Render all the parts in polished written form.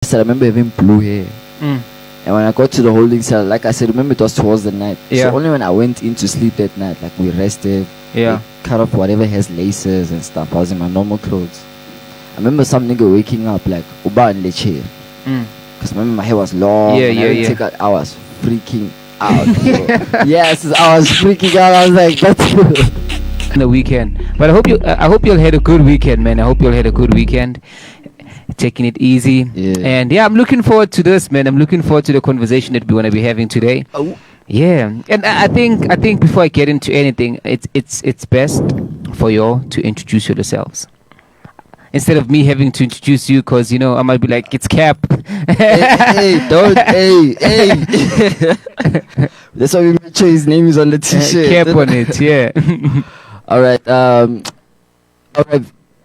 I remember having blue hair. Mm. And when I got to the holding cell, like I said, remember it was towards the night. Yeah. So only when I went in to sleep that night, like we rested, Yeah. they cut off whatever has laces and stuff. I was in my normal clothes. I remember some nigga waking up like Uba and Leche. Mm. Because remember my hair was long. Yeah, and yeah, I didn't yeah. take out, I was freaking out. Bro. Yes, I was freaking out. I was like, that's good. The weekend, but I hope you'll had a good weekend, man. I hope you'll had a good weekend, taking it easy. Yeah. And yeah, I'm looking forward to this, man. I'm looking forward to the conversation that we want to be having today. Oh. Yeah, and I think before I get into anything, it's best for y'all to introduce yourselves instead of me having to introduce you, because I might be like, it's Cap. Hey, don't, hey. That's why we made sure his name is on the t-shirt. Cap on it, yeah. All right,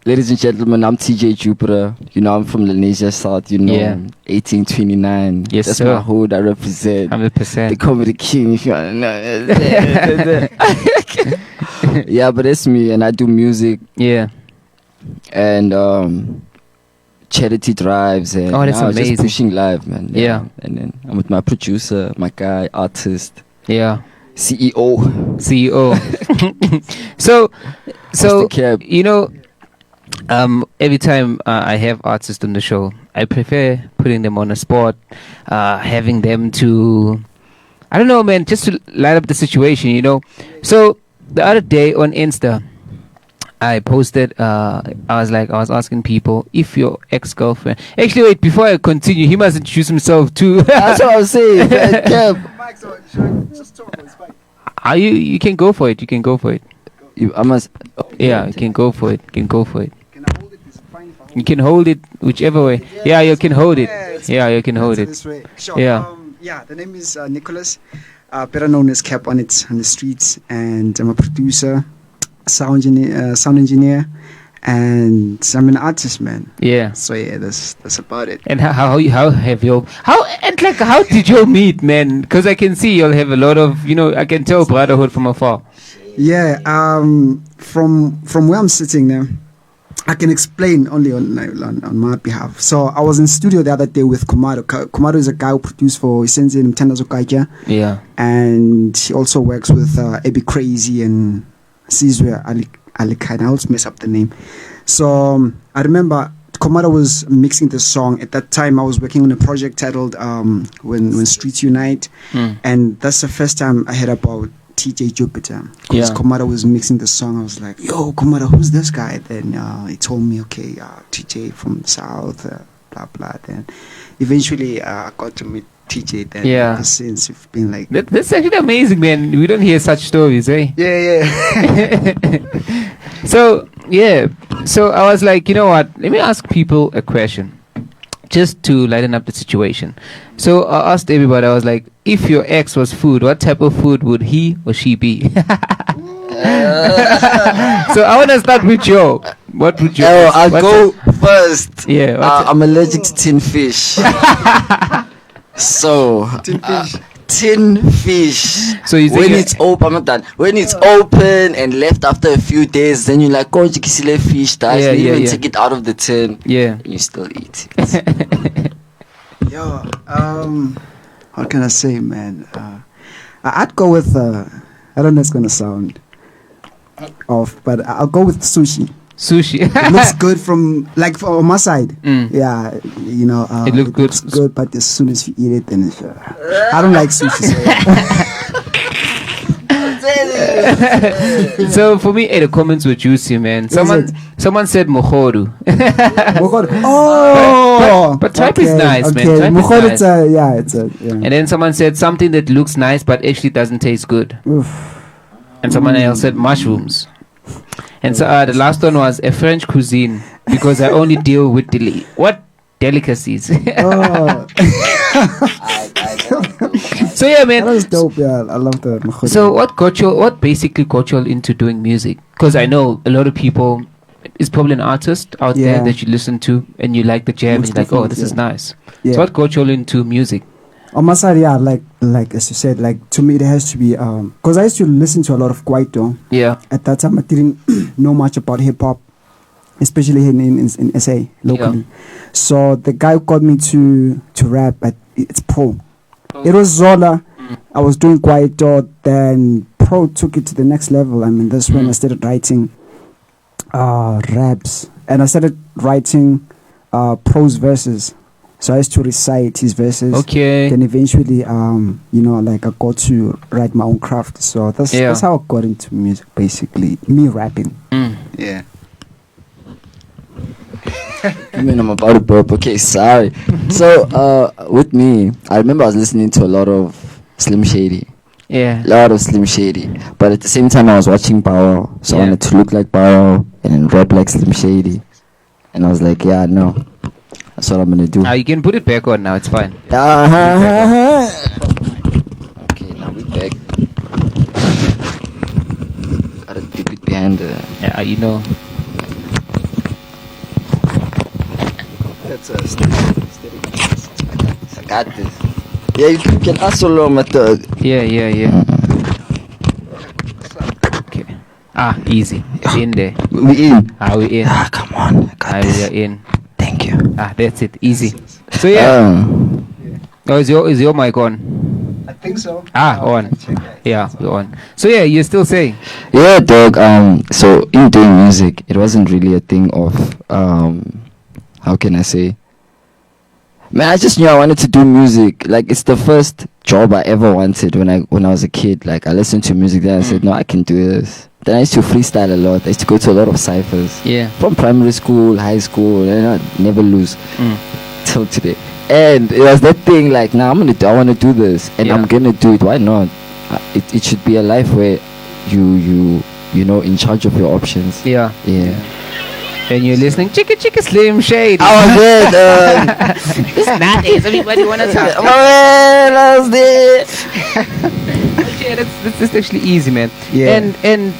ladies and gentlemen, I'm TJ Jupiter. I'm from Lenasia South. Yeah. 1829. Yes, That's sir. my hood. I represent. 100%. They call me the king. If you want to know. Yeah, but that's me, and I do music Yeah. and charity drives and Oh, that's just amazing. pushing live, man. Yeah. And then I'm with my producer, my guy, artist, Yeah. CEO. CEO. so Mr. Cap. every time I have artists on the show, I prefer putting them on a spot, having them to, I don't know, man, just to light up the situation. So the other day on Insta, I posted, I was asking people if your ex-girlfriend, actually wait, before I continue, he must introduce himself too. That's what I'm saying. Cap. You can go for it. I must. Yeah, you can go for it. You can hold it whichever way. Yeah, you can hold it. Yeah, you can hold it. This way. Sure. Yeah. The name is Nicholas, better known as Cap on the streets, and I'm a producer, sound engineer, and I'm an artist, man. Yeah. So yeah, that's about it. And how have you how did you meet, man? Because I can see you'll have a lot of I can tell brotherhood from afar. Yeah. From where I'm sitting now, I can explain only on my behalf. So I was in studio the other day with Kumaro. Kumaro is a guy who produced for Isenzi and Mtanda Zokaja. Yeah. And he also works with Abby Crazy and Sizwe Ali Khan. I also mess up the name. So I remember Komada was mixing the song. At that time, I was working on a project titled When Streets Unite. And that's the first time I heard about TJ Jupiter. Because Yeah. Komada was mixing the song. I was like, yo, Komada, who's this guy? Then he told me, okay, TJ from the South, blah, blah. Then eventually I got to meet TJ then. Yeah. Ever since we've been like... That's actually amazing, man. We don't hear such stories, eh? Yeah. So I was like, you know what? Let me ask people a question, just to lighten up the situation. So I asked everybody. I was like, if your ex was food, what type of food would he or she be? So I want to start with Joe. What would you? I'll go first. Yeah. I'm allergic to tin fish. So, tin fish. So you when think it's open, I'm not done. When it's open and left after a few days, then you're like, oh, you can see the fish dies. Yeah, You yeah, even yeah. take it out of the tin. Yeah. And you still eat it. Yo, what can I say, man? I'd go with, I don't know it's gonna sound off, but I'll go with sushi. Sushi. It looks good from my side. Mm. Yeah, It looks good. looks good, but as soon as you eat it, then it's, I don't like sushi. So. So for me, the comments were juicy, man. Someone said mohoru. Oh, but type is nice, man. okay. Type is Mukhor, nice. yeah. And then someone said something that looks nice but actually doesn't taste good. Oof. And someone else said mushrooms. And so the last one was a French cuisine because I only deal with what delicacies. Oh, So yeah, that man. was dope. Yeah, I love the Mukhor. So what basically got you all into doing music? Because I know a lot of people, is probably an artist out there Yeah. that you listen to and you like the jam and Most you're like, oh, definitely, this is yeah. nice. Yeah. So what got you all into music? On my side, yeah, like as you said, like to me it has to be because I used to listen to a lot of Kwaito. Yeah. At that time, I didn't know much about hip hop. especially here in SA locally. So the guy who got me to rap, but it's Pro. It was Zola. I was doing Kwaito, then Pro took it to the next level. I mean, that's when I started writing raps, and I started writing Pro's verses. So I used to recite his verses. Okay. Then eventually, like I got to write my own craft. So that's how I got into music, basically. Me rapping. Yeah. I mean, I'm about to burp. Okay, sorry. So, with me, I remember I was listening to a lot of Slim Shady. Yeah. A lot of Slim Shady. But at the same time, I was watching Power. So I Yeah. wanted to look like Power and then rap like Slim Shady. And I was like, yeah, no. That's what I'm going to do. You can put it back on now. It's fine. Okay, now we're back. Gotta dip it behind the... Yeah, you know. That's a steady. I got this. Yeah, you can also lower my thug. Yeah. Okay. Easy. In there. We in. We in. Come on. I got We this. are in. Thank you. That's it. Easy. So yeah. Is your mic on? I think so. On. Yeah, we're on. So yeah, you're still saying. Yeah, dog. So in doing music, it wasn't really a thing of how can I say? Man, I just knew I wanted to do music. Like, it's the first job I ever wanted when I was a kid. Like, I listened to music, then I said, no, I can do this. Then I used to freestyle a lot. I used to go to a lot of cyphers. Yeah. From primary school, high school, and I never lose till today. And it was that thing, like, now I want to do this, and I'm gonna do it. Why not? It should be a life where you know, in charge of your options. Yeah. And you're listening, Chicka Slim Shady. I was there. It's not it. Everybody wanna talk. I was there. Yeah, that's actually easy, man. Yeah. And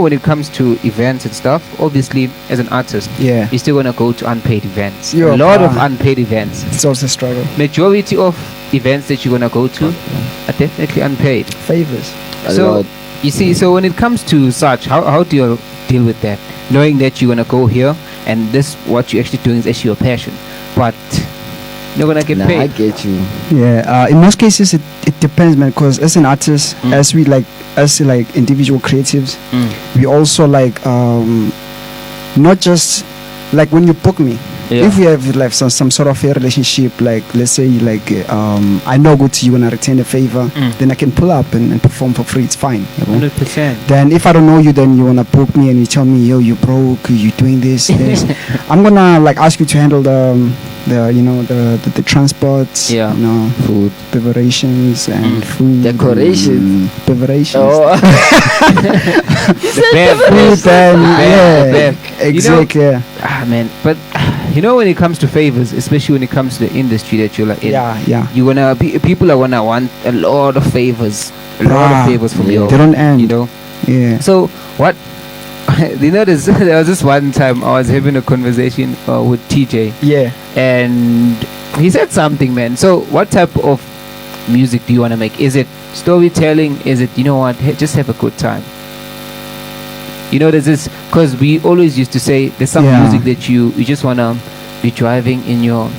when it comes to events and stuff, obviously as an artist, Yeah. you're still gonna go to unpaid events. Yeah, a lot of ah. unpaid events. It's also a struggle. Majority of events that you're gonna go to are definitely unpaid. Favors. A So lot. you see, so when it comes to such, how do you deal with that? Knowing that you're gonna go here and this what you're actually doing is actually your passion, but you're gonna get Nah, I paid. get you. Yeah. In most cases, it depends, man. Because as an artist, as individual creatives, we also like not just like when you book me. Yeah. If we have like some sort of a relationship, like let's say like I know good to you and I return a favor, then I can pull up and perform for free. It's fine. You know? 100%. Then if I don't know you, then you wanna book me and you tell me, yo, you broke, you doing this. I'm gonna like ask you to handle the transports, Yeah. you know, Food. preparations and food, Decorations. preparations. Oh. The bev, Food and the yeah, bev. exactly. Man, but when it comes to favors, especially when it comes to the industry that you're like in, Yeah. you wanna people are gonna want a lot of favors, from you. They don't end. You know. Yeah. So what? There was this one time I was having a conversation with TJ, Yeah. and he said something, man. So what type of music do you want to make? Is it storytelling? Is it, just have a good time? There's this, because we always used to say there's some Yeah. music that you just want to be driving in your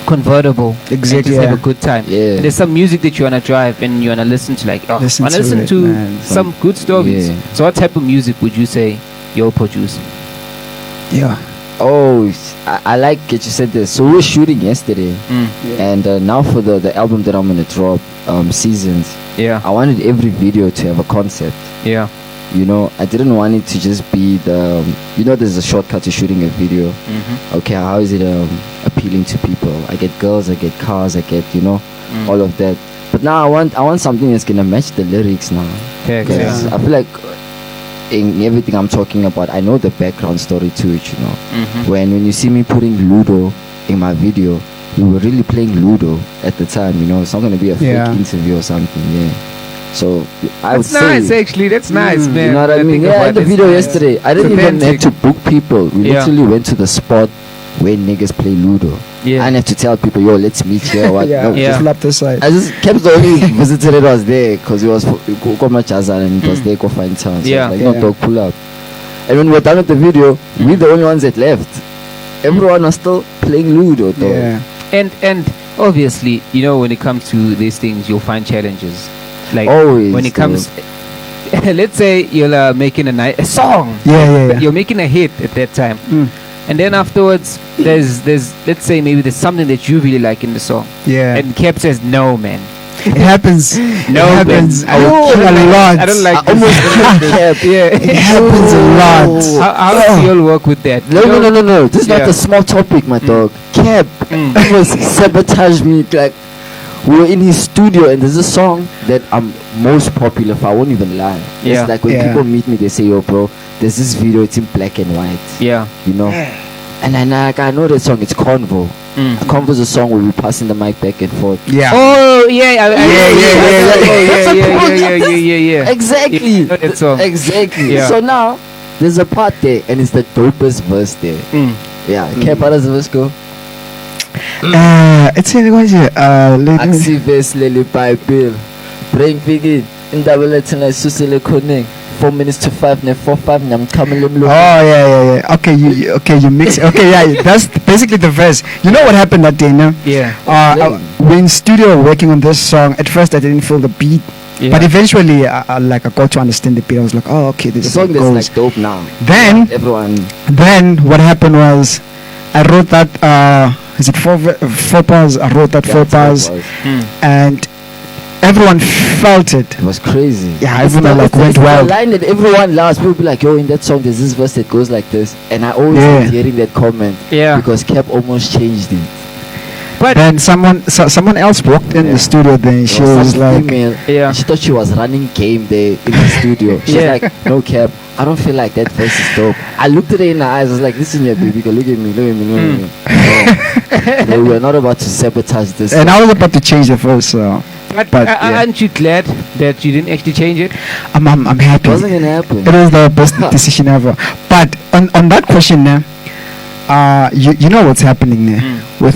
convertible and Exactly, just have yeah. a good time. Yeah. And there's some music that you want to drive and you want to listen to, like, I Listen want to to listen it, to man. some good stories. Yeah. So what type of music would you say you're producing? Yeah. Oh, I like that you said this. So we were shooting yesterday, and now for the album that I'm gonna drop, Seasons. Yeah. I wanted every video to have a concept. Yeah. I didn't want it to just be there's a shortcut to shooting a video. Okay, how is it appealing to people? I get girls, I get cars, I get all of that. But now I want something that's gonna match the lyrics now. Okay. Because I feel like in everything I'm talking about, I know the background story to it. When you see me putting Ludo in my video, we were really playing Ludo at the time. It's not gonna be a fake interview or something. Yeah. So I would That's nice, say, actually. That's nice, man. you know what I mean? think Yeah, about in the it, video it's nice. yesterday, I didn't It's even have authentic. to book people. We Yeah. literally went to the spot where niggas play Ludo. Yeah. I didn't have to tell people, yo, let's meet here. What? Yeah. No, Yeah. Just lap this side. I just kept the only visitor that was there because it was Koma Chazan and it was there go find town. So Yeah. I was like, no, Yeah. dog, pull up. And when we're done with the video, we're the only ones that left. Everyone was still playing Ludo, though. Yeah. And obviously, you know, when it comes to these things, you'll find challenges. Like Always, when it comes, let's say you're making a song. Yeah. You're making a hit at that time, and then afterwards, there's let's say maybe there's something that you really like in the song, Yeah. and Cap says no, man. It happens. No, it happens. man. A lot. I don't like I almost this. Cap. Yeah. It happens a lot. How do you all work with that? No, You know? no. This is Yeah. not a small topic, my dog. Cap Mm. almost sabotaged me. Like, we were in his studio, and there's a song that I'm most popular for. I won't even lie. Yeah. It's like when Yeah. people meet me, they say, "Yo, bro, there's this video. It's in black and white." Yeah. You know. And I know that song. It's Convo. Mm. Convo is a song where we passing the mic back and forth. Yeah. Oh yeah, yeah. Exactly. Yeah, that song. Exactly. Yeah. So now there's a part there, and it's the dopest verse there. Mm. Yeah. Cap, how does the verse go? It's in what is it? Activist Lily Bible. Bring Biggie. In double letter, I susile connect. 4 minutes to 5, ne 4-5, I'm coming Oh yeah. Okay, you mix. Okay, yeah, that's basically the verse. You know what happened that day, no? Yeah. We're in studio working on this song. At first, I didn't feel the beat, Yeah. but eventually, I got to understand the beat. I was like, oh, okay, this The is song how it that's goes. like dope now. Then Everyone. what happened was, I wrote that. Is it four bars? I wrote that Yeah, four that's how it bars, was. and everyone felt it. It was crazy. Yeah, It's everyone the- like it's went the wild. line that everyone loves. People be like, yo, in that song there's this verse that goes like this. And I always Yeah. kept hearing that comment. Yeah. Because Cap almost changed it. But Then someone else walked in Yeah. the studio. Then she There was some like, female, Yeah. she thought she was running game there in the studio. She's Yeah. like, no Cap, I don't feel like that verse is dope. I looked at her in the eyes, I was like, listen here baby, go look at me. No, we're not about to sabotage this. and I was about to change the verse. So But, yeah. aren't you glad that you didn't actually change it? I'm It happy. wasn't gonna happen. It was the best decision ever. But on that question now, you know what's happening there with,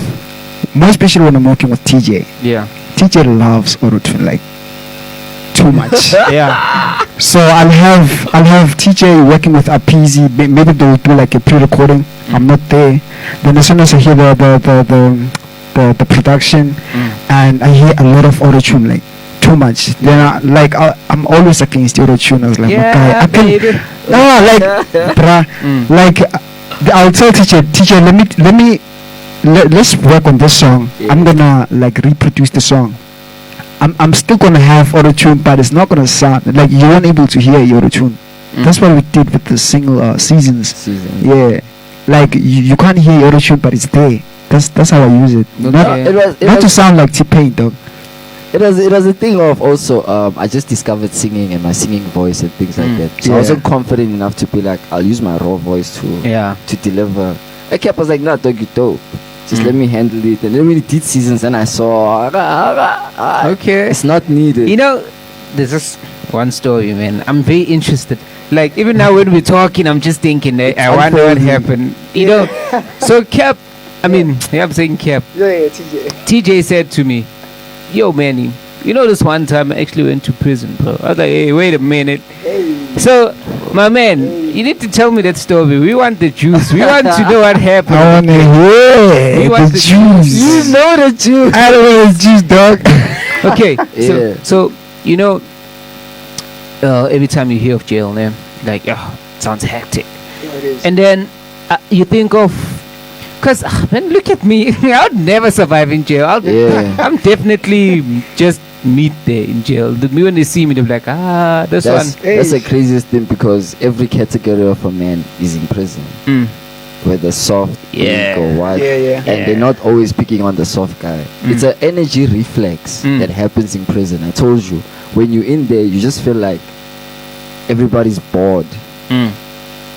more especially when I'm working with TJ. Yeah. TJ loves auto-tune like too much. Yeah. So I'll have TJ working with Apizi. Maybe they'll do like a pre-recording. I'm not there. Then as soon as I hear the production, and I hear a lot of auto-tune, like too much. Then I'm always against auto-tune. I was like, my guy, I can. baby. No, like, bruh, like I'll tell teacher, let's work on this song. Yeah. I'm gonna like reproduce the song. I'm still gonna have auto tune, but it's not gonna sound like you weren't able to hear your auto tune. That's what we did with the single seasons. Season. Yeah, like you can't hear your auto tune, but it's there. That's how I use it. Okay. Not to sound like T-Pain, dog. It was a thing of also I just discovered singing and my singing voice and things like that. So I Yeah. wasn't confident enough to be like, I'll use my raw voice to Yeah. deliver. I kept was like, nah dog, you dope. Just let me handle it. And then when it did seasons and I saw Okay. it's not needed. You know, there's just one story, man. I'm very interested. Like even now when we're talking, I'm just thinking, I wonder what unfolding. happened. You know, so Cap, I'm saying Cap. Yeah, TJ. TJ said to me, "Yo, Manny, you know this one time I actually went to prison, bro." I was like, "Hey, wait a minute." So, my man, you need to tell me that story. We want the juice. We want to know what happened. I wanna hear We the want the juice. juice. You know the juice. I don't know the juice, dog. Okay, Yeah. so you know, every time you hear of jail, man, like, oh, it sounds hectic. And then you think of, because, man, look at me. I would never survive in jail. Yeah. I'm definitely just meet there in jail. When they see me, they're like, this That's one. the craziest thing because every category of a man is in prison. Mm. Whether soft, Yeah. weak or what. Yeah. And they're not always picking on the soft guy. It's an energy reflex that happens in prison. I told you, when you're in there, you just feel like everybody's bored.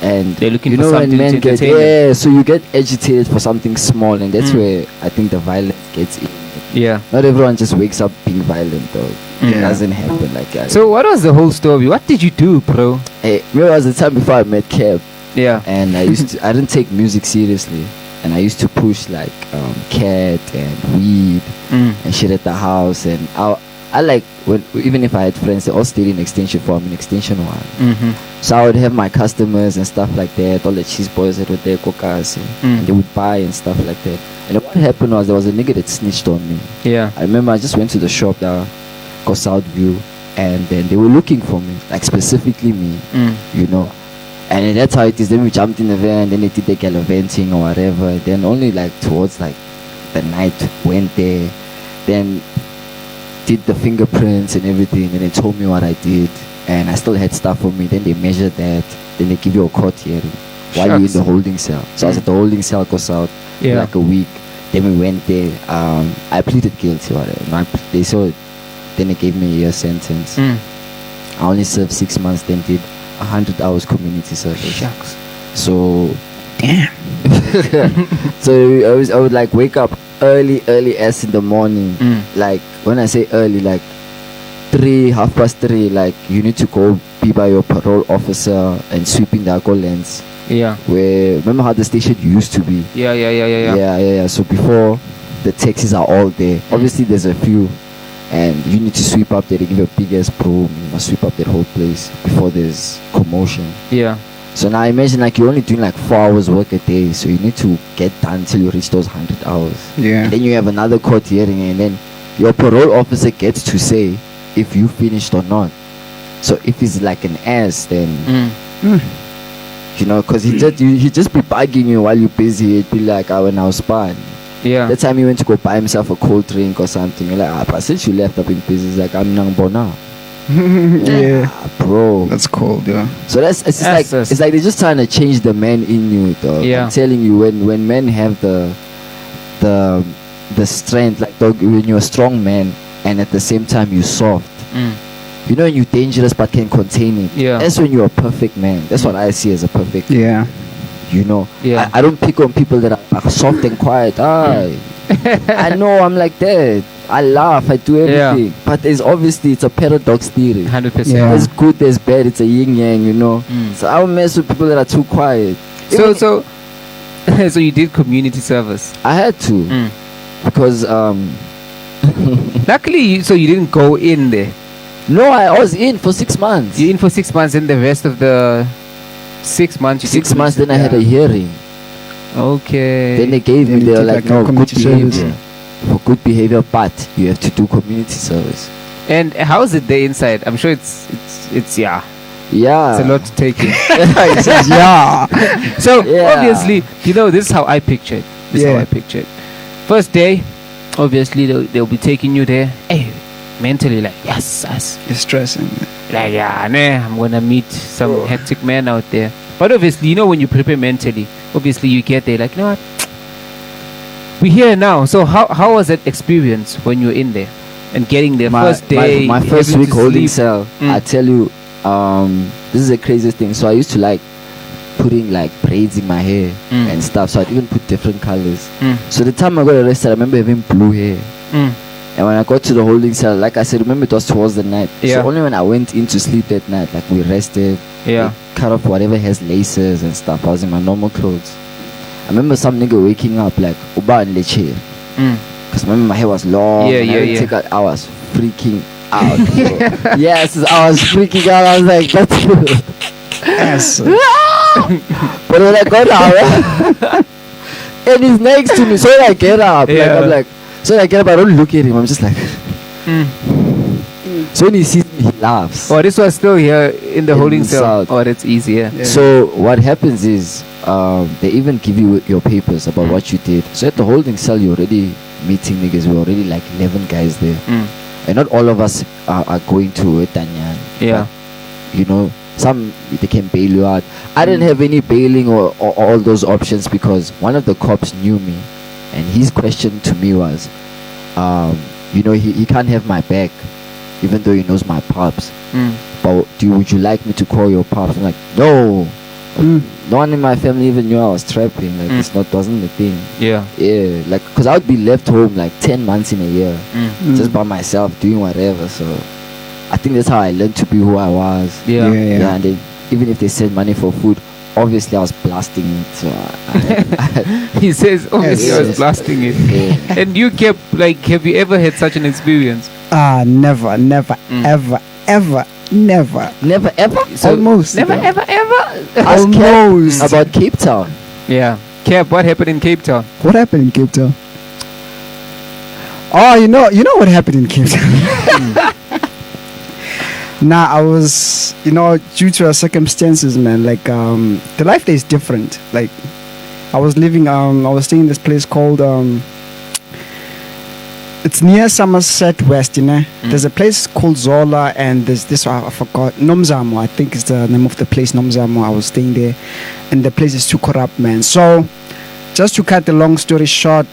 And They're looking you for know when something men to get, entertain them. yeah, so you get agitated for something small, and that's where I think the violence gets in. Yeah. Not everyone just wakes up being violent, though. It Yeah. doesn't happen like that. So what was the whole story? What did you do, bro? hey, remember it was the time before I met Kev, Yeah. and I didn't take music seriously, and I used to push like cat and weed and shit at the house, and I I like when even if I had friends, they all stayed in extension 4. I'm in extension 1. Mm-hmm. So I would have my customers and stuff like that, all the cheese boys that were there, coca's, and they would buy and stuff like that. And what happened was there was a nigga that snitched on me. Yeah. I remember I just went to the shop there, go Southview, and then they were looking for me, like specifically me, you know. And then that's how it is. Then we jumped in the van, then they did the gallivanting or whatever. Then only like towards like the night went there, then did the fingerprints and everything, and they told me what I did, and I still had stuff on me. Then they measured that, then they give you a court hearing while you're in the holding cell. So I was at the holding cell, goes out for like a week. Then we went there. I pleaded guilty, whatever. They saw it. Then they gave me a year sentence. I only served 6 months. Then did 100 hours community service. Shucks. So Damn. so I would like wake up early as in the morning. Like when I say early, like 3:30, like you need to go be by your parole officer and sweeping the alcohol lanes. Yeah. Where remember how the station used to be? Yeah. So before the taxis are all there. Obviously there's a few, and you need to sweep up there. They give you a big ass broom. You must sweep up that whole place before there's commotion. Yeah. So now imagine like you're only doing like 4 hours work a day, so you need to get done till you reach those 100 hours. Yeah. And then you have another court hearing, and then your parole officer gets to say if you finished or not. So if he's like an ass, then you know, because he just be bugging you while you're busy. He'd be like, when I was fine. Yeah. That time he went to go buy himself a cold drink or something. You're like, but since you left up in busy, he's like, I'm nang bona. Yeah. Bro. That's cold, yeah. So it's like they're just trying to change the man in you, dog. Yeah. I'm telling you, when men have the strength, like dog, when you're a strong man and at the same time you're soft. You know, when you're dangerous but can contain it. Yeah. That's when you're a perfect man. That's what I see as a perfect man. Yeah. You know. Yeah. I don't pick on people that are soft and quiet. I know I'm like that. I laugh, I do everything. But there's obviously it's a paradox theory. 100%. Yeah. There's good, there's bad, it's a yin yang, you know. So I don't mess with people that are too quiet. So you did community service. I had to because Luckily, so you didn't go in there. no, I was in for 6 months. You're in for 6 months, and the rest of the 6 months you did 6 months, then I community- had a hearing. Okay. Then they gave me, Then you they were did like, like a no, good community service. behavior. For good behavior, but you have to do community service. And how's it there inside? I'm sure it's yeah. Yeah. It's a lot to take in. Yeah. So Yeah. obviously, you know, this is how I pictured. This is how Yeah. I pictured. First day, obviously they'll be taking you there. Hey, mentally like yes, You're stressing. like yeah, nah, I'm gonna meet some hectic man out there. But obviously, you know, when you prepare mentally, obviously you get there like, you know what? We're here now. So how was that experience when you were in there and getting there first day? my first having week to holding sleep? cell, I tell you, this is the craziest thing. So I used to like putting like braids in my hair and stuff. So I'd even put different colors. So the time I got arrested, I remember having blue hair. And when I got to the holding cell, like I said, remember it was towards the night. Yeah. So only when I went in to sleep that night, like we rested, Yeah. they cut off whatever has laces and stuff. I was in my normal clothes. I remember some nigga waking up like Uba and Leche. Because remember my hair was long. Yeah, and yeah, I didn't yeah. take out- I was freaking out. Bro. Yes, I was freaking out. I was like, that's good. Yes. But when I got out, and he's next to me, so when I get up, like, Yeah. I'm like, so when I get up, I don't look at him. I'm just like, so when he sees me, he laughs. Oh, this was still here in the In holding cell. South. Oh, that's easier. Yeah. So what happens is they even give you your papers about what you did. So at the holding cell, you're already meeting niggas. We're already like 11 guys there, and not all of us are going to Tanyan. Yeah. You know, some they can bail you out. I didn't have any bailing or all those options because one of the cops knew me, and his question to me was, you know, he can't have my back, even though he knows my pops. But would you like me to call your pops? I'm like, no. No one in my family even knew I was trapping. Like it's not wasn't the thing. Yeah. Yeah, like because I would be left home like 10 months in a year, just by myself doing whatever. So I think that's how I learned to be who I was. Yeah. Yeah, and then even if they send money for food, obviously I was blasting it. So He says obviously I was Yes. blasting it. yeah. And you kept like, have you ever had such an experience? Never, never, Mm. ever, ever, never. Never ever. So Almost. Never, Yeah. ever, ever. Ask Cap Almost. about Cape Town. Yeah. Cap, what happened in Cape Town? What happened in Cape Town? Oh, you know what happened in Cape Town. Nah, I was, due to our circumstances, man. Like, the life there is different. Like, I was staying in this place called, it's near Somerset West, There's a place called Zola, and there's this, I forgot, Nomzamo, I think is the name of the place, Nomzamo. I was staying there, and the place is too corrupt, man. So, just to cut the long story short,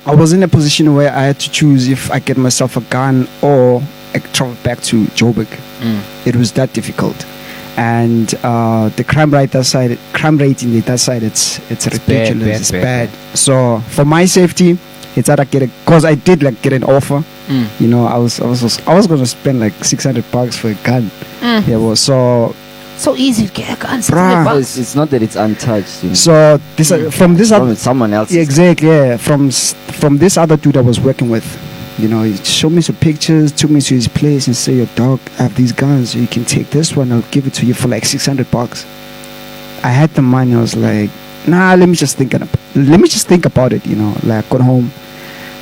I was in a position where I had to choose if I get myself a gun or I travel back to Joburg. It was that difficult, and the crime rate in that side, it's ridiculous. It's bad. So for my safety, it's either because I did get an offer. I was gonna spend like $600 for a gun. Yeah, well, So easy to get a gun. Bruh. It's not that it's untouched. so this from this From other, someone else. yeah, exactly, yeah, from this other dude I was working with. He showed me some pictures, took me to his place, and said, "Yo, dog, I have these guns. You can take this one. I'll give it to you for like $600." I had the money. I was like, "Nah, let me just think about it." Like I got home,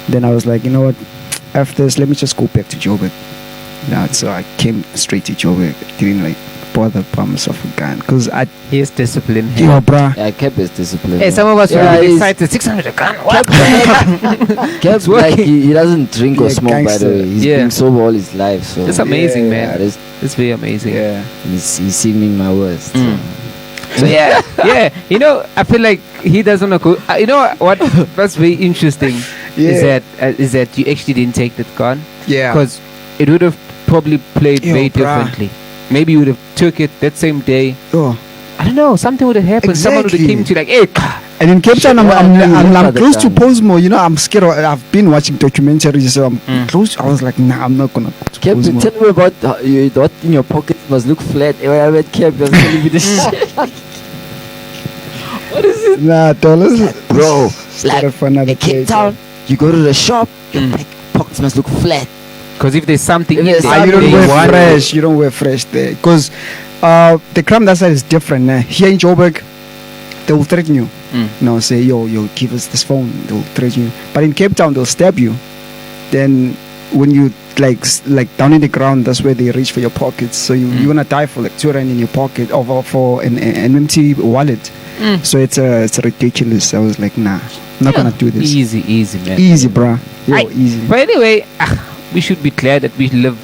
then I was like, "You know what? After this, let me just go back to Joburg." So I came straight to Joburg. Didn't bother by myself a gun because Here's discipline. yo, bruh. Yeah, Cap is disciplined. Hey, some of us Yeah, will be he's- excited. 600 a gun. What? Cap, like, he doesn't drink or Yeah, smoke, by gangster. the way. He's Yeah. been sober all his life. So It's amazing, Yeah, man. It's, It's very amazing. Yeah. he's seen me in my worst. Mm. So yeah, yeah. I feel like he doesn't know. You know what? That's very interesting. Yeah. Is that you actually didn't take that gun Yeah. because it would have probably played Yo, very bruh. differently. Maybe you would have took it that same day. Oh. I don't know. Something would have happened. Someone would have Exactly. came to you like, hey, And in Cape Town, Yeah, I mean, I'm look at the close to guns. Posmo. I'm scared. I've been watching documentaries, so I'm Mm. close. I was like, nah, I'm not gonna go to Cap, Posmo. tell me about what in your pocket must look flat. When I met Cap, he was telling me this shit. What is it? Nah, dollars, Bro, like for another in Cape day, Town, you go to the shop, your Mm. pockets must look flat. because if there's something If in there's there, You don't They wear want it. fresh. You don't wear fresh there, because the crime that side is different. Here in Joburg, they will threaten you. Mm. Say, yo, give us this phone. They'll threaten you. But in Cape Town, they'll stab you. Then when you like down in the ground, that's where they reach for your pockets. So you're gonna die for like 2 rand in your pocket, or for an empty wallet. Mm. So it's ridiculous. I was like, nah, I'm not gonna do this. Easy, man. Easy, bruh. Yo, I- easy. But anyway, we should be glad that we live.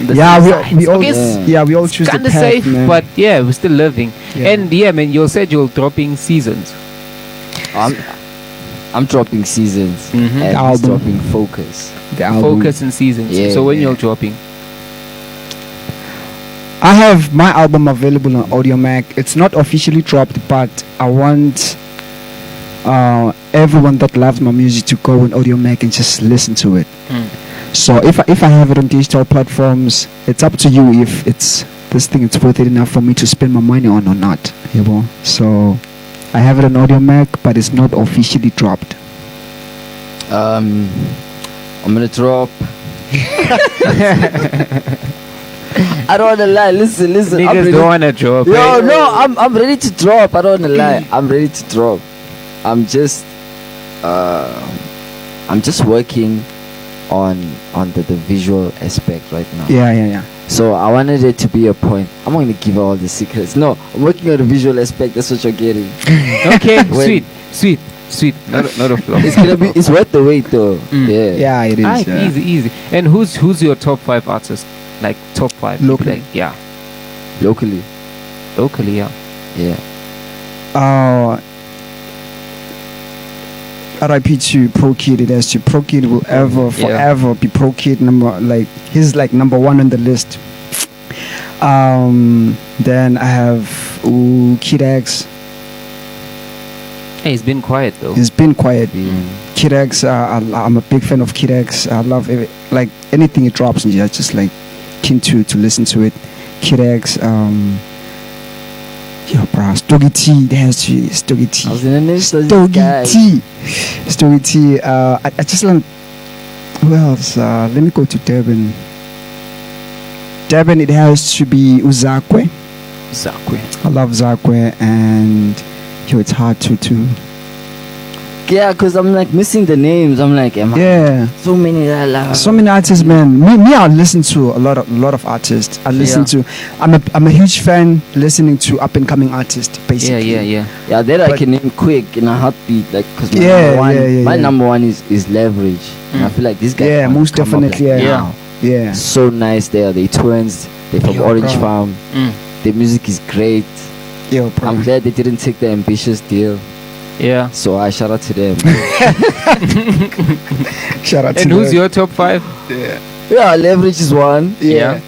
in the Yeah, same we sides. all Okay, it's yeah we all choose the kind of path, safe, man. but yeah, we're still living. Yeah. And yeah, man, you said you're dropping seasons. I'm dropping seasons Mhm. and he's Album. dropping focus. the album. Focus and seasons. Yeah, So when yeah. you're dropping, I have my album available on AudioMac. It's not officially dropped, but I want everyone that loves my music to go on AudioMac and just listen to it. Mm. So if I have it on digital platforms, it's up to you if this thing it's worth it enough for me to spend my money on or not. So I have it on AudioMac, but it's not officially dropped. I'm gonna drop. I don't wanna lie. Listen. I'm niggas ready. don't wanna drop. Yo, eh? no, I'm ready to drop. I don't wanna lie. I'm ready to drop. I'm just working on the visual aspect right now. Yeah. So I wanted it to be a point. I'm not gonna give all the secrets. No, I'm working on the visual aspect. That's what you're getting. Okay, When- sweet. Not a flop. It's gonna be. It's worth the wait though. Mm. Yeah. Yeah, it is. Alright, yeah. easy. And who's your top 5 artists? Like top 5 Locally. Like, yeah, Locally. locally, yeah. Yeah. RIP to Pro Kid. It has to Pro Kid will forever be Pro Kid he's like number 1 on the list. Then I have Kid X. Hey, he's been quiet though. He's been quiet. Mm. Kid X, I'm a big fan of Kid X. I love anything he drops, and I just like keen to listen to it. Kid X, bruh, Stogie T. There's Stogie I was T. in the next Stogie T. Stogie T. I just learned. Who else? Let me go to Durban. Durban, it has to be Uzakwe. Zakwe. I love Zakwe, and it's hard to. Yeah, because I'm like missing the names. I'm like, am I Yeah. so many that I love. So many artists, man. I listen to a lot of artists. I listen Yeah. to. I'm a huge fan listening to up and coming artists. Yeah, Basically. yeah. Yeah, that I But- can name quick in a heartbeat. Like, because my, Yeah, number, one, yeah, my yeah. number one is Leverage. And I feel like these guys. Yeah, can't most come up definitely, like yeah. now. Yeah. So nice there. They twins. They're from Yo, Orange bro. Farm. Mm. The music is great. Yo, bro. I'm glad they didn't take the ambitious deal. Yeah. So I shout out to them. Shout out to And who's them. your top 5? Yeah, Leverage is one. Yeah.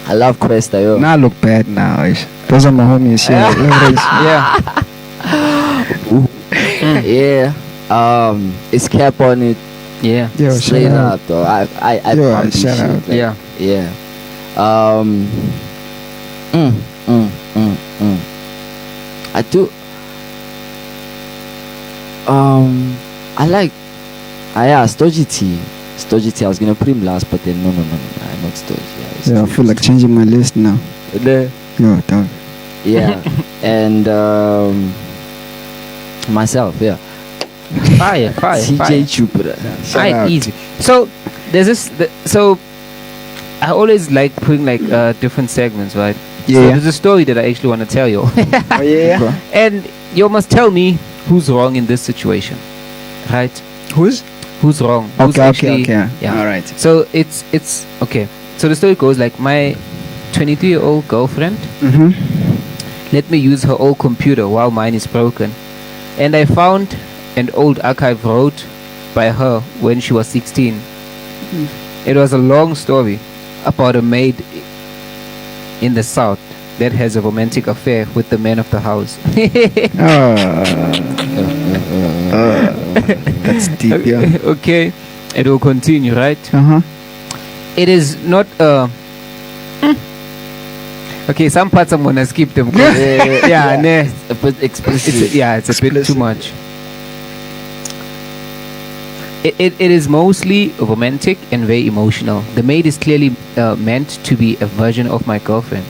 I love Questa, yo. Now I look bad now. Those are my homies. Yeah. Leverage. Yeah. Yeah. It's Cap on it. Yeah. Yo, Straight shout out. up, though. I Yo, pump this shout shit, out. like, Yeah. Yeah. I do. I like. Yeah, Stogie T. Stogie T. I was gonna put him last, but then no. I'm not Stogie. Yeah, it's Yeah, I too- feel like changing my list now. The- Yo, dog. Yeah, and myself. Yeah, Fire. CJ Jupiter. Shout Alright, out. easy. So there's so I always like putting like different segments, right? So Yeah. there's a story that I actually want to tell you. Oh yeah. And you must tell me who's wrong in this situation. Right? Who's? Who's wrong? Who's Okay. Yeah. All right. So it's okay. So the story goes like my 23-year-old girlfriend Mm-hmm. let me use her old computer while mine is broken. And I found an old archive wrote by her when she was 16. It was a long story about a maid in the south that has a romantic affair with the man of the house. That's deep. Yeah. Okay, it will continue, right? Uh-huh. It is not okay, some parts I'm gonna skip them. 'cause- yeah, nah. A bit explicit. It's a bit too Explicit. much. It is mostly romantic and very emotional. The maid is clearly meant to be a version of my girlfriend.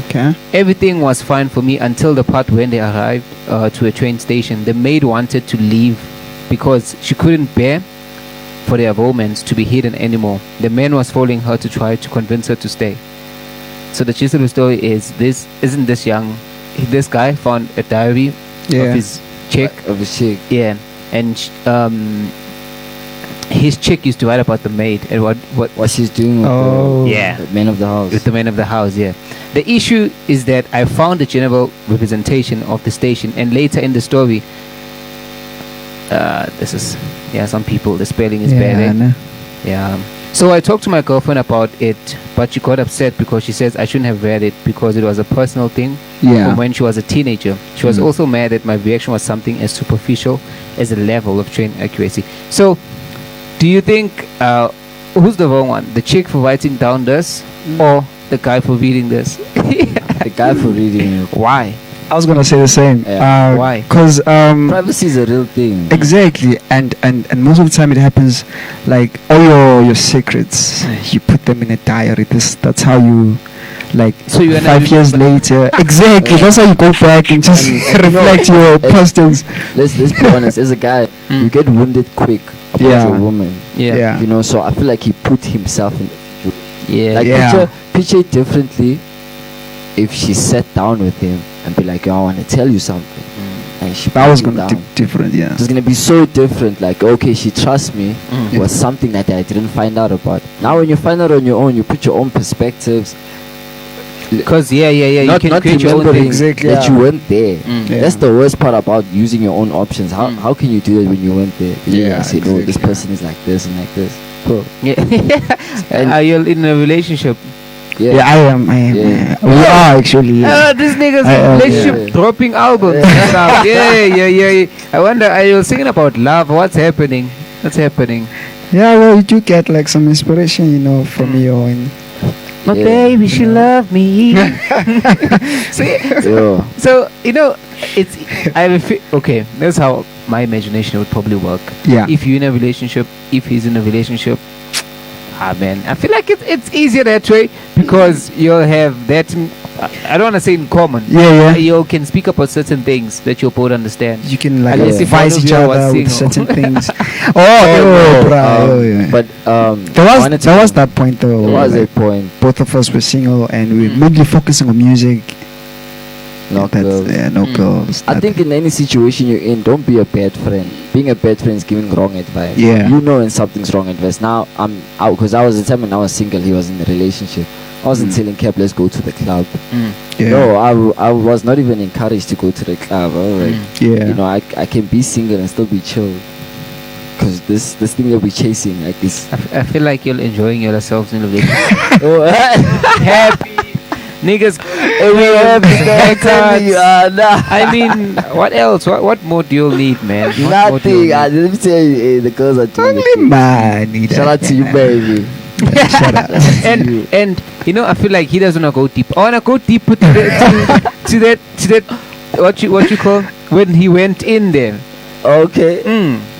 Okay. Everything was fine for me until the part when they arrived to a train station. The maid wanted to leave because she couldn't bear for their romance to be hidden anymore. The man was following her to try to convince her to stay. So the gist of the story is this guy found a diary Yeah. of his chick. Of a chick. Yeah, and his chick used to write about the maid and What she's doing with Oh. Yeah. the man of the house. with the man of the house. Yeah, the issue is that I found the general representation of the station, and later in the story, some people the spelling is bad. Yeah. Eh? Nah. Yeah. So I talked to my girlfriend about it, but she got upset because she says I shouldn't have read it because it was a personal thing Yeah. from when she was a teenager. She was Mm. also mad that my reaction was something as superficial as a level of train accuracy. So, do you think who's the wrong one? The chick for writing down this, or the guy for reading this? The guy for reading it. Why? I was gonna say the same. Yeah. Why? Cause Privacy is a real thing. exactly, and most of the time it happens like all your secrets, you put them in a diary. That's how you, like, So you and 5 years later. Exactly, that's how you go back and just And reflect your past things. Let's be honest. As a guy, Mm. you get wounded quick about Yeah. your woman. Yeah. You know, so I feel like he put himself in. Yeah. Like Yeah. picture it differently. If she sat down with him and be like, "Yo, I want to tell you something," and she That was put him gonna down. be different. Yeah. It's gonna be so different. Like, okay, she trusts me. Mm. Was something that I didn't find out about. Now, when you find out on your own, you put your own perspectives. Because you Not can create your own remembering things. Exactly, that yeah. you weren't there. Mm. Yeah. That's the worst part about using your own options. How can you do that when you weren't there? You Yeah, say, no, this exactly. person is like this and like this. Bro, Yeah. And- Are you in a relationship? yeah. Yeah, I am. Yeah. We are actually. Yeah. This nigga's I am, relationship yeah. dropping albums. Yeah. I wonder, are you singing about love? What's happening? Yeah, well, you do get like some inspiration, from Mm. your own. My Yeah. baby, she love me. Yo. So it's okay. That's how my imagination would probably work. Yeah. If you're in a relationship, if he's in a relationship, Ah man, I feel like it's easier that way because you'll have that. I don't want to say in common. Yeah, yeah. You can speak about certain things that you'll both understand. You can like Unless if advise one of each you was other with single. certain things. No, Bro. but There was that point though. There was a like, point. both of us were single and we were Mm. mainly focusing on music. No That's- girls. Yeah, no Mm. girls. I think in any situation you're in, don't be a bad friend. Being a bad friend is giving wrong advice. Yeah. You know when something's wrong advice. Now I'm out because I was the time when I was single. He was in a relationship. I wasn't Mm. telling Cap, let's go to the club. Mm. Yeah. No, I was not even encouraged to go to the club. I was like, Mm. Yeah. you know, I can be single and still be chill. Because this thing that we're chasing, like this. I feel like you're enjoying yourselves in a relationship. Oh, Happy niggas. we have haircuts. nah. I mean, what else? What more do you need, man? What more do you Nothing. I need? didn't say the girls are doing Only the thing. man. Shout out to you, baby. Shut up. and you know, I feel like he doesn't want to go deep. I want to go deep to that what you call when he went in there. Okay.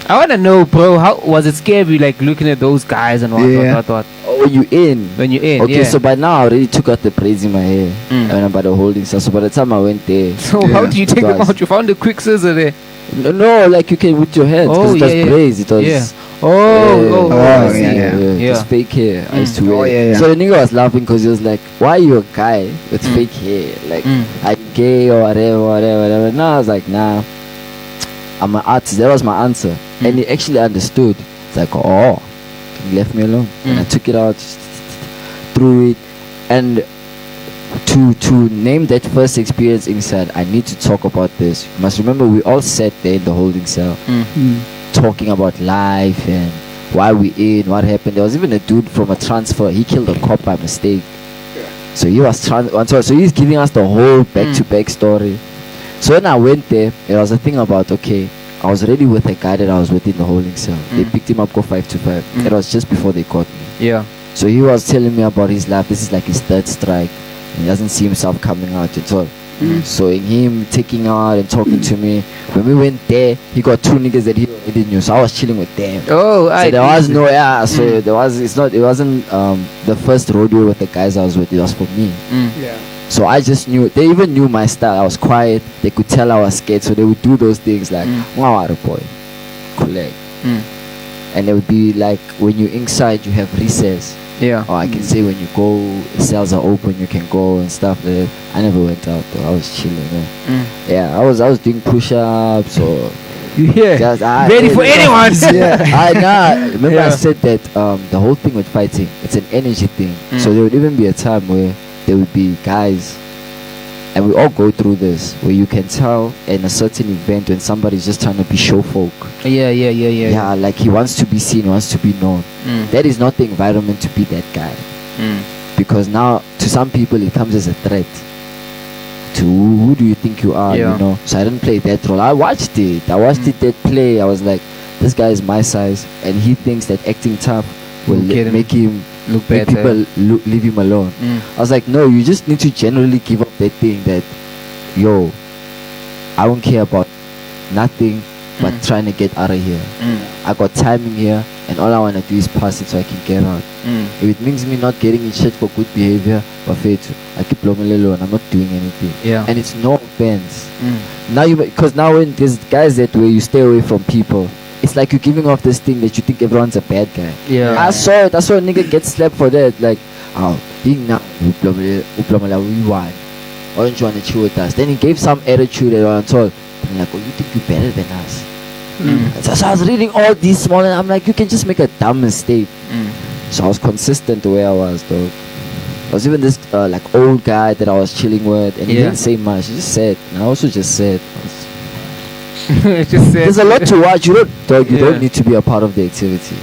I want to know, bro. How was it scary, like looking at those guys and Yeah. what? Oh, you in? When you're in, Okay, yeah. so by now I already took out the braids in my hair Mm. and about the holding stuff. So by the time I went there, So Yeah. how did you take them Guys. out? You found the quick scissor there. no, like you can with your hands. Oh, Because it was yeah, yeah. braids. It was. Yeah. Oh, Oh, I see, yeah. Yeah. It's fake hair. I used to Mm. wear. Oh, yeah, yeah. So the nigga was laughing because he was like, "Why you a guy with Mm. fake hair? Like, Mm. are you gay or whatever?" No, I was like, "Nah, I'm an artist." That was my answer, Mm. and he actually understood. It's like, "Oh, he left me alone," and I Mm. took it out, threw it, and to name that first experience inside, I need to talk about this. You must remember, we all sat there in the holding cell Mm. talking about life and why we in, what happened. There was even a dude from a transfer. He killed a cop by mistake. So he was so he's giving us the whole back-to-back story. So when I went there, it was a thing about, okay, I was already with a guy that I was with in the holding cell. They Mm. picked him up, go 5 to 5. Mm. It was just before they caught me. Yeah. So he was telling me about his life. This is like his third strike. And he doesn't see himself coming out at all. Mm. So in him taking out and talking to me, when we went there, he got two niggas that he already knew. So I was chilling with them. Oh, So there was no So Mm. there was. It wasn't the first rodeo with the guys I was with. It was for me. Mm. Yeah. So I just knew. They even knew my style. I was quiet. They could tell I was scared. So they would do those things like, "Wow, boy, collect." Mm. And it would be like when you're inside, you have recess. Yeah. Or I can say when you go, cells are open, you can go and stuff like that. I never went out though. I was chilling. Mm. Yeah, I was doing push-ups or You hear? just Ready for anyone. Yeah. Remember I Yeah. said that the whole thing with fighting, it's an energy thing. Mm. So there would even be a time where there would be guys, and we all go through this, where you can tell in a certain event when somebody's just trying to be show folk. Yeah. Yeah, like he wants to be seen, wants to be known. Mm. That is not the environment to be that guy. Mm. Because now to some people it comes as a threat to who do you think you are, Yeah. you know. So I didn't play that role. I watched it that play. I was like, this guy is my size and he thinks that acting tough will Get him. make him Look make better. people leave him alone. Mm. I was like, no, you just need to generally give up that thing that, yo, I don't care about nothing but Mm. trying to get out of here. Mm. I got timing here and all I want to do is pass it so I can get out. Mm. If it means me not getting in shit for good behavior, I keep Lomelelo and I'm not doing anything. Yeah. And it's no offense. Mm. Now because now when there's guys that way you stay away from people, it's like you're giving off this thing that you think everyone's a bad guy. Yeah. I saw it. I saw a nigga get slapped for that. Like, oh, being now, Uplomela, we won. Why don't you want to chill with us? Then he gave some attitude and I told. I'm like, oh, you think you're better than us? Mm. So I was reading all these small and I'm like, you can just make a dumb mistake. Mm. So I was consistent the way I was, though. There was even this like old guy that I was chilling with, and he Yeah. didn't say much. He just said, and I also just said, Just said. "There's a lot to watch. You don't Yeah. need to be a part of the activity.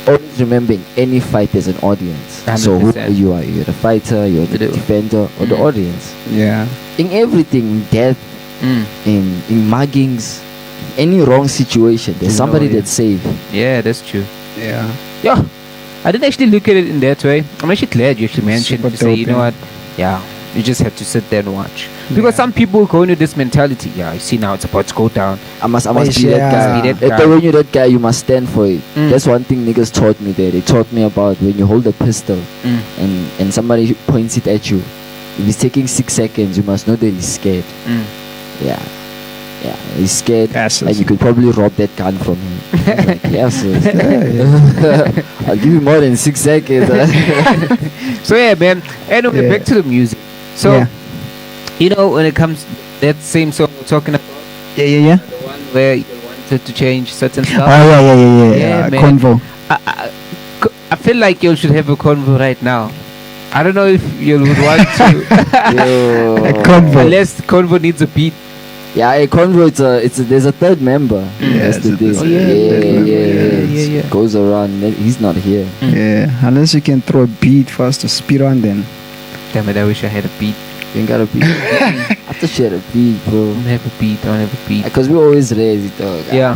Always remember, in any fight, there's an audience. So who 100%. you are? You're the fighter, you're the The- defender, or the Mm. audience. Yeah. In everything, in death, Mm. in muggings, any wrong situation, there's You somebody know, yeah. that's safe. Yeah, that's true. Yeah. Yeah. I didn't actually look at it in that way. I'm actually glad you actually mentioned Super to say, you dope, know yeah. what? Yeah, you just have to sit there and watch. Because some people go into this mentality. Yeah, you see now it's about to go down. I must be Yeah. that guy. Be that guy. When you're that guy, you must stand for it. Mm. That's one thing niggas taught me there. They taught me about when you hold a pistol Mm. and somebody points it at you. If he's taking 6 seconds, you must know that he's scared. Mm. Yeah. Yeah, he's scared. Yes, And you could probably rob that gun from him. I was like, yes, sis. I'll give you more than 6 seconds. So yeah, man. Anyway, Yeah. back to the music. So Yeah. you know, when it comes that same song we're talking about, Yeah. the one where you wanted to change certain Oh stuff. yeah. man. Convo. I feel like you should have a convo right now. I don't know if you would want to, Yo. A convo. unless convo needs a beat. Yeah, a convo. There's a third member. Yeah, That's the it's a- thing. it's a third member. Yeah. Goes around. He's not here. Yeah, unless you can throw a beat for us to speed on then. Damn it! I wish I had a beat. You ain't got a beat. I have to share a beat, I bro. don't have a beat. I don't have a beat. Because we always raise it, dog. Yeah.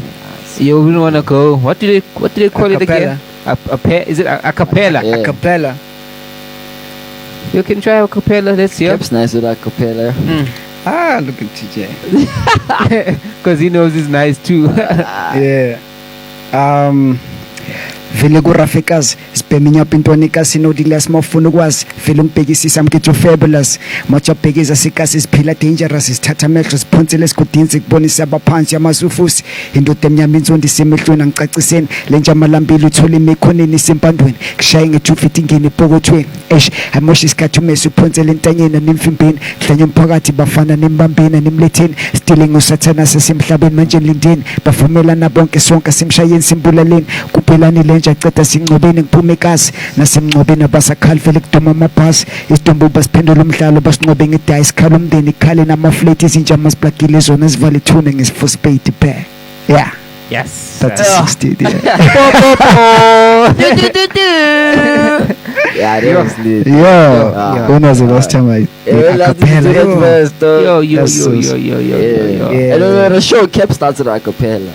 You wouldn't want to go. What do they call it again? Is it a cappella? Yeah. Capella. You can try a cappella. Let's see. Kep's nice with that capella. Ah, look at TJ. Because he knows it's nice too. Yeah. Vele kurafikazi sibheminya pintonika sinodile simafuna ukwazi vele ngibhekisisa mketho fabulous macha bhekisa sikasi siphila dangerous sithatha amehlo siphonsele sigudinzi kubonisa abaphansi amasufusi indoda emnyama inzondo isemehlweni angicaciseni lentsha amalambile uthola imikhoneni isempandweni kushaye nge-250 ngene epokothweni amosha isikhathi umese uphonsele entanyeni nemfimbeni hlanye umphakathi bafana nembambeni nemletheni stiling usathana sesemhlabeni manje lindeni bavumelana bonke sonke simshayeni simbulaleni kuphelani lenja ceda singcobeni ngiphume ekasi nasemngcobeni abasakhali vele kuduma amabhasi isidombo basiphendula umdlalo basinqobe ngedaya isikhala umndeni ikhale namafleti izintsha amasiplagile zona zivale ithune ngesifospade bag. Yeah, Yes. that's 60. Yeah. Yeah, that was lit. Yeah. When was the last time I Yeah, let's do acapella? that Yo. first, dog. Yo. Yeah. And then the show kept started a cappella.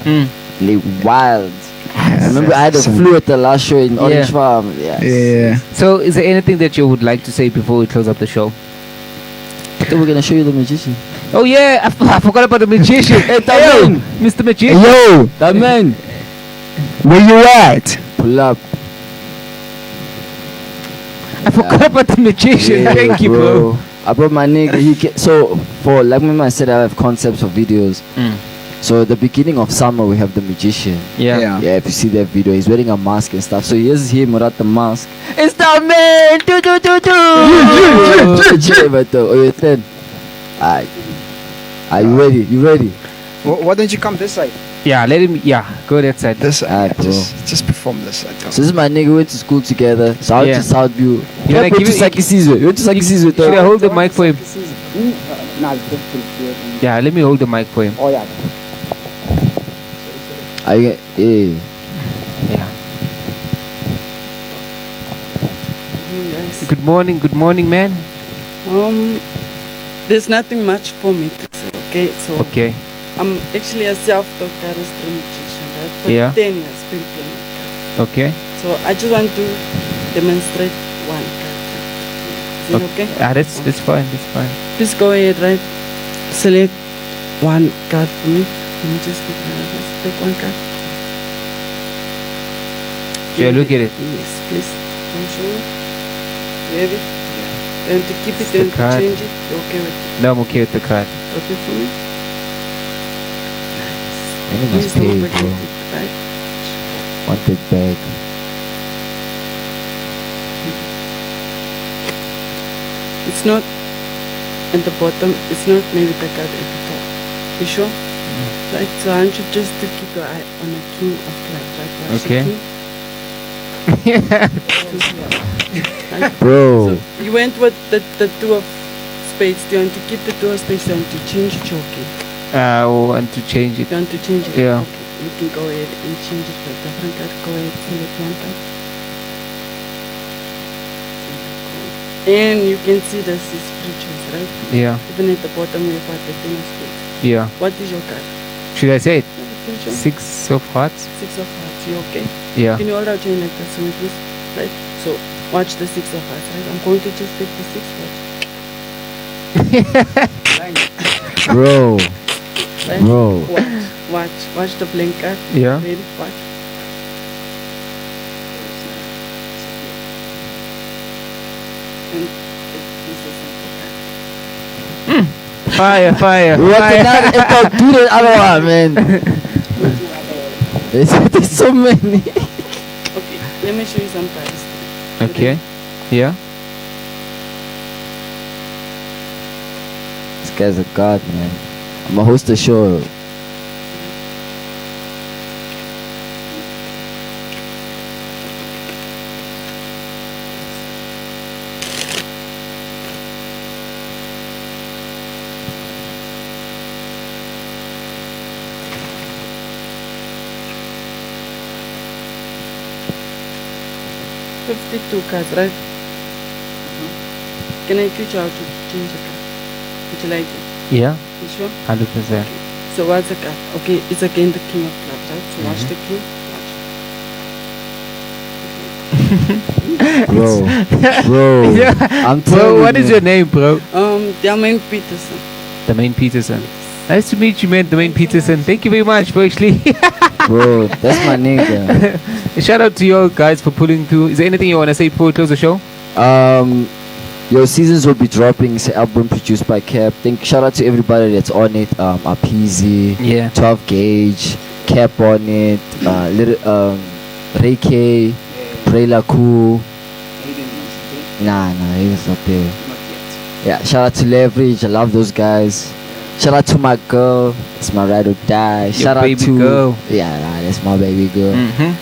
Like wild. I remember I had a flu at the last show in Orange Farm. Yes. Yeah. So, is there anything that you would like to say before we close up the show? I think we're gonna show you the magician. Oh yeah, I forgot about the magician. Hey, Taman. Mr. Magician. Yo, That man. where you at? Pull up. I forgot about the magician. Yeah, Thank you, bro. I brought my nigga. So for like remember I said I have concepts of videos. So at the beginning of summer we have the magician. Yeah. Yeah, if you see that video, he's wearing a mask and stuff. So here's him without the mask. It's the man. Oh, you're 10. Alright. Are you ready? You ready? Why don't you come this side? Yeah, let him. Yeah, go that side. This side. Alright, bro. Just perform this side. So this is my nigga. We went to school together. South Yeah. to Southview. You You wanna went to give it- Saki Sizwe. You went to Saki Sizwe. Should I dog. hold the mic for him? Yeah, let me hold the mic for him. Oh yeah. Are you? Yeah. Yeah. Good morning, man. There's nothing much for me to say, okay? So Okay. I'm actually a self-taught chemistry magician, right? For Yeah. 10 years been playing with cards. Okay. So I just want to demonstrate one card. Is it okay? That's fine. That's fine. Please go ahead, right? Select one card for me. Let me just take one card. Yeah, look at it. Yes, please. Can you show me? You have it? And to keep it the and to card. change it, you're okay with it? No, I'm okay with the card. Okay for me? And it Please must don't pay, forget bro. it, right? One big bag. It's not at the bottom, it's not maybe the card at the top. You sure? Right, so I want you just to keep your eye on a king of clubs, right? Watch the Okay. king. Right? Bro. So you went with the two of spades. Do you want to keep the two of spades? Do you want to change it, okay? I want to change it. Do you want to change it? Yeah. Okay. You can go ahead and change it with the front card. Go ahead, select one card. And you can see this is free choice, right? Yeah. Even at the bottom we have the ten of spades. Yeah. What is your card? Should I say it? Free choice. 6 of hearts. Six of hearts. You okay? Yeah. Can you hold out your hand like this, one, please? Right. So watch the six of hearts. Right. I'm going to just take the six. Watch. Bro, Right? bro. Watch the blinker. Yeah. Ready? Watch. And this is okay. Fire. What another epoch? Do the other one, man. There's so many. Okay, let me show you some price. Okay. Yeah. This guy's a god, man. I'm a host the show. $52, right? Can I teach you how to change the card? Would you like it? Yeah. You sure? 100%. So what's the card? Okay, it's again the king of clubs, right? So watch the king. Watch. Bro. Yeah. I'm Bro, telling what is your name, bro? Damain Peterson. Domain Peterson. Nice to meet you, man. Domain Peterson. Thank you very much for actually. Bro, that's my nigga. Shout out to you all guys for pulling through. Is there anything you want to say before we close the show? Your seasons will be dropping. It's an album produced by Cap. Shout out to everybody that's on it. Apizi, Yeah. 12 Gauge, Cap on it, little Ray K, Brayla Cool. Nah, he's not there. Yeah, shout out to Leverage. I love those guys. Shout out to my girl. It's my ride or die. Shout out baby to girl. Yeah, that's my baby girl. Mm-hmm.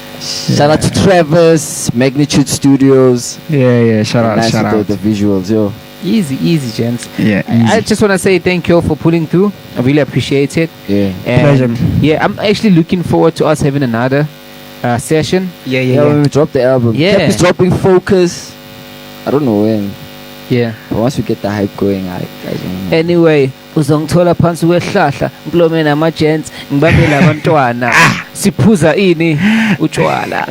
Shout out to Travis, Magnitude Studios. Yeah, shout out, Nice shout with out. the visuals, yo. Easy, gents. Yeah, I just want to say thank you all for pulling through. I really appreciate it. Yeah. And Pleasure. yeah, I'm actually looking forward to us having another session. Yeah, when we drop the album. Yeah. Cap is dropping Focus. I don't know when. Yeah. But once we get the hype going, I don't know. Anyway, uzongithola phansi kwehlahla ngilome nama-gents ngibambe labantwana siphuza ini utshwala